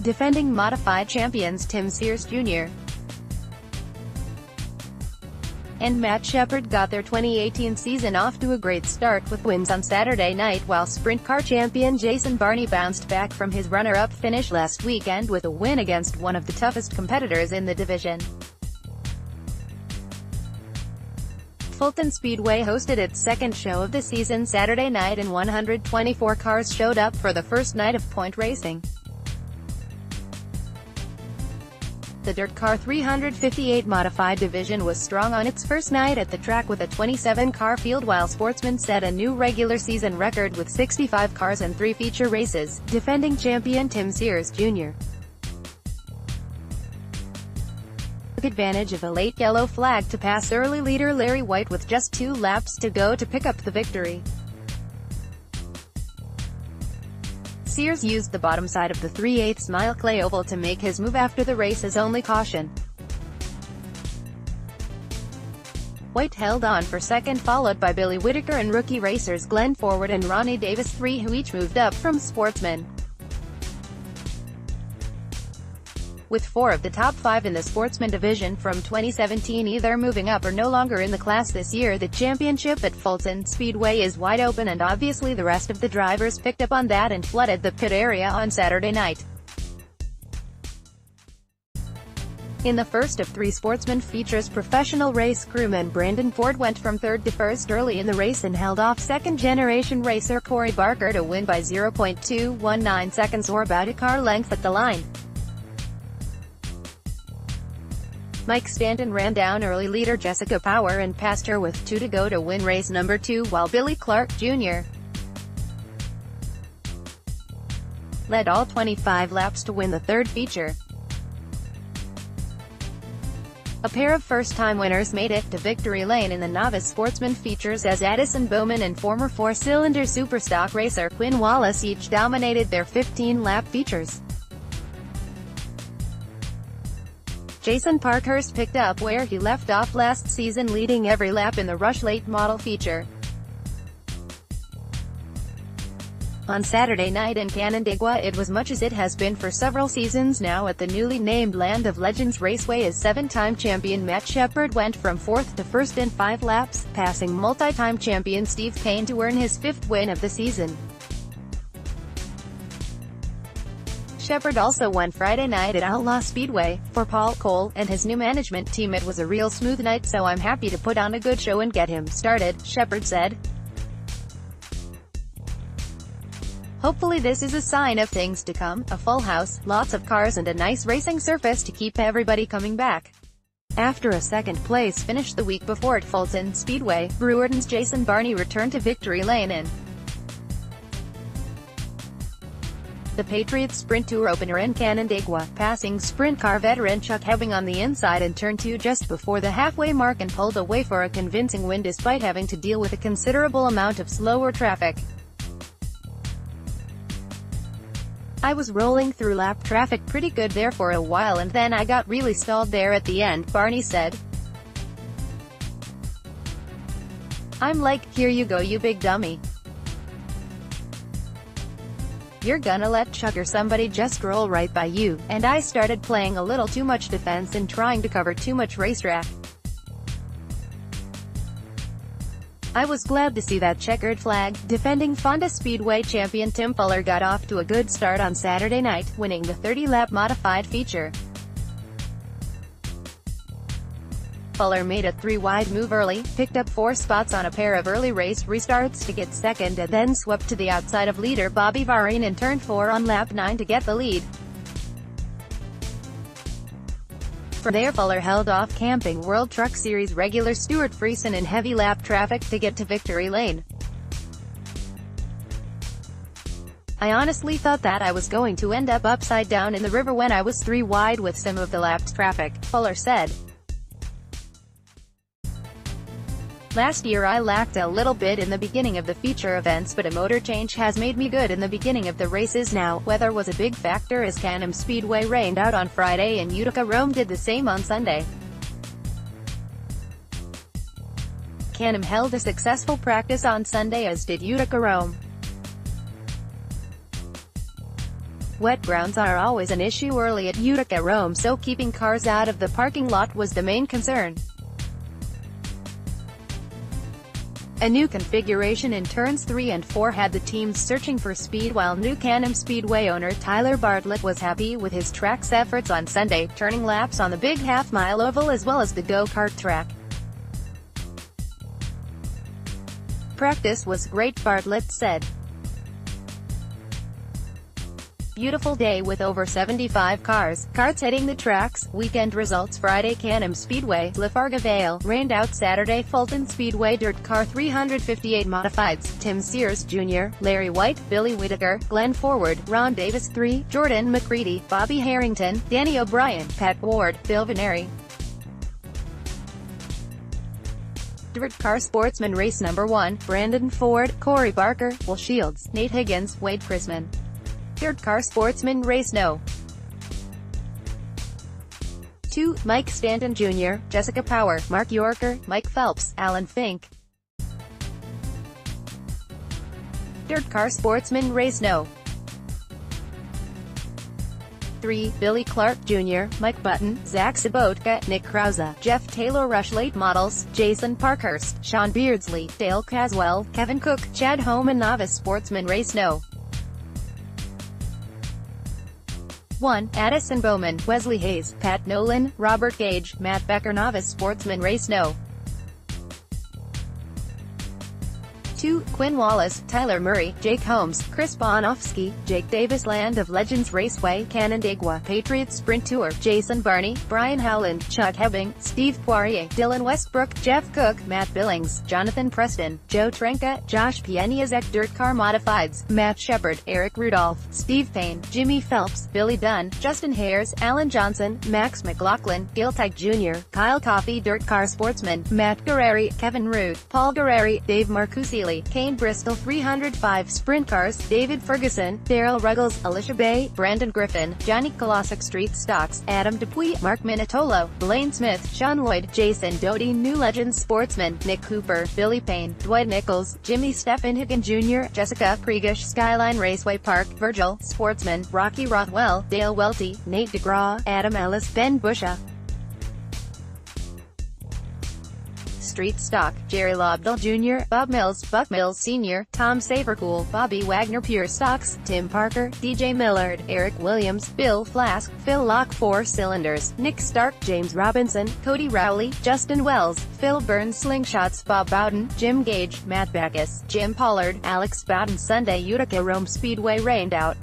defending modified champions Tim Sears Jr. and Matt Sheppard got their 2018 season off to a great start with wins on Saturday night, while sprint car champion Jason Barney bounced back from his runner-up finish last weekend with a win against one of the toughest competitors in the division. Fulton Speedway hosted its second show of the season Saturday night, and 124 cars showed up for the first night of point racing. The DIRTcar 358 modified division was strong on its first night at the track with a 27-car field, while Sportsman set a new regular season record with 65 cars and 3 feature races, defending champion Tim Sears Jr. took advantage of a late yellow flag to pass early leader Larry White with just 2 laps to go to pick up the victory. Sears used the bottom side of the 3/8 mile clay oval to make his move after the race's only caution. White held on for second, followed by Billy Whitaker and rookie racers Glenn Forward and Ronnie Davis III, who each moved up from Sportsman. With 4 of the top 5 in the Sportsman division from 2017 either moving up or no longer in the class this year, the championship at Fulton Speedway is wide open, and obviously the rest of the drivers picked up on that and flooded the pit area on Saturday night. In the first of 3 Sportsman features, professional race crewman Brandon Ford went from 3rd to 1st early in the race and held off second-generation racer Corey Barker to win by 0.219 seconds, or about a car length, at the line. Mike Stanton ran down early leader Jessica Power and passed her with 2 to go to win race number 2, while Billy Clark Jr. led all 25 laps to win the 3rd feature. A pair of first-time winners made it to victory lane in the novice Sportsman features, as Addison Bowman and former 4-cylinder superstock racer Quinn Wallace each dominated their 15-lap features. Jason Parkhurst picked up where he left off last season, leading every lap in the Rush Late Model feature. On Saturday night in Canandaigua, it was much as it has been for several seasons now at the newly named Land of Legends Raceway, as 7-time champion Matt Sheppard went from 4th to 1st in 5 laps, passing multi-time champion Steve Payne to earn his 5th win of the season. Sheppard also won Friday night at Outlaw Speedway. For Paul Cole and his new management team, it was a real smooth night, so I'm happy to put on a good show and get him started, Sheppard said. Hopefully this is a sign of things to come, a full house, lots of cars and a nice racing surface to keep everybody coming back. After a second-place finish the week before at Fulton Speedway, Brewerton's Jason Barney returned to victory lane in the Patriots Sprint Tour opener in Canandaigua, passing sprint car veteran Chuck Hebbing on the inside in turn 2 just before the halfway mark, and pulled away for a convincing win despite having to deal with a considerable amount of slower traffic. I was rolling through lap traffic pretty good there for a while, and then I got really stalled there at the end, Barney said. I'm like, here you go, you big dummy. You're gonna let Chuck or somebody just roll right by you, and I started playing a little too much defense and trying to cover too much racetrack. I was glad to see that checkered flag. Defending Fonda Speedway champion Tim Fuller got off to a good start on Saturday night, winning the 30-lap modified feature. Fuller made a 3-wide move early, picked up 4 spots on a pair of early race restarts to get second, and then swept to the outside of leader Bobby Varine in turn 4 on lap 9 to get the lead. From there, Fuller held off Camping World Truck Series regular Stuart Friesen in heavy lap traffic to get to victory lane. I honestly thought that I was going to end up upside down in the river when I was 3 wide with some of the lap's traffic, Fuller said. Last year I lacked a little bit in the beginning of the feature events, but a motor change has made me good in the beginning of the races now. Weather was a big factor as Can-Am Speedway rained out on Friday and Utica Rome did the same on Sunday. Can-Am held a successful practice on Sunday, as did Utica Rome. Wet grounds are always an issue early at Utica Rome, so keeping cars out of the parking lot was the main concern. A new configuration in turns 3 and 4 had the teams searching for speed, while New Canaan Speedway owner Tyler Bartlett was happy with his track's efforts on Sunday, turning laps on the big half-mile oval as well as the go-kart track. "Practice was great," Bartlett said. "Beautiful day with over 75 cars, karts hitting the tracks." Weekend results: Friday Canham Speedway, Lafarga Vale, rained out. Saturday Fulton Speedway, DIRTcar 358 Modifieds, Tim Sears Jr., Larry White, Billy Whitaker, Glenn Forward, Ron Davis 3, Jordan McCready, Bobby Harrington, Danny O'Brien, Pat Ward, Bill Veneri. DIRTcar Sportsman Race Number 1, Brandon Ford, Corey Barker, Will Shields, Nate Higgins, Wade Chrisman. DIRTcar Sportsman Race No. 2, Mike Stanton Jr., Jessica Power, Mark Yorker, Mike Phelps, Alan Fink. DIRTcar Sportsman Race No. 3, Billy Clark Jr., Mike Button, Zach Sabotka, Nick Krause, Jeff Taylor. Rush Late Models: Jason Parkhurst, Sean Beardsley, Dale Caswell, Kevin Cook, Chad Homan. Novice Sportsman Race No. 1, Addison Bowman, Wesley Hayes, Pat Nolan, Robert Gage, Matt Becker. Novice Sportsman Race No. 2, Quinn Wallace, Tyler Murray, Jake Holmes, Chris Bonofsky, Jake Davis. Land of Legends Raceway, Canandaigua, Patriots Sprint Tour: Jason Barney, Brian Howland, Chuck Hebbing, Steve Poirier, Dylan Westbrook, Jeff Cook, Matt Billings, Jonathan Preston, Joe Trenka, Josh Pieniazek. DIRTcar Modifieds: Matt Sheppard, Eric Rudolph, Steve Payne, Jimmy Phelps, Billy Dunn, Justin Hayes, Alan Johnson, Max McLaughlin, Gil Tyke Jr., Kyle Coffey. DIRTcar Sportsman: Matt Guerreri, Kevin Root, Paul Guerreri, Dave Marcusilli, Kane Bristol. 305 Sprint Cars: David Ferguson, Daryl Ruggles, Alicia Bay, Brandon Griffin, Johnny Kolosik. Street Stocks: Adam Dupuy, Mark Minatolo, Blaine Smith, Sean Lloyd, Jason Doty. New Legends Sportsmen: Nick Cooper, Billy Payne, Dwight Nichols, Jimmy Stephen Higgin Jr., Jessica Pregish. Skyline Raceway Park: Virgil Sportsman: Rocky Rothwell, Dale Welty, Nate DeGraw, Adam Ellis, Ben Busha. Street Stock: Jerry Lobdell Jr., Bob Mills, Buck Mills Sr., Tom Savercool, Bobby Wagner. Pure Stocks: Tim Parker, DJ Millard, Eric Williams, Bill Flask, Phil Locke. 4 Cylinders: Nick Stark, James Robinson, Cody Rowley, Justin Wells, Phil Burns. Slingshots: Bob Bowden, Jim Gage, Matt Backus, Jim Pollard, Alex Bowden. Sunday Utica Rome Speedway rained out.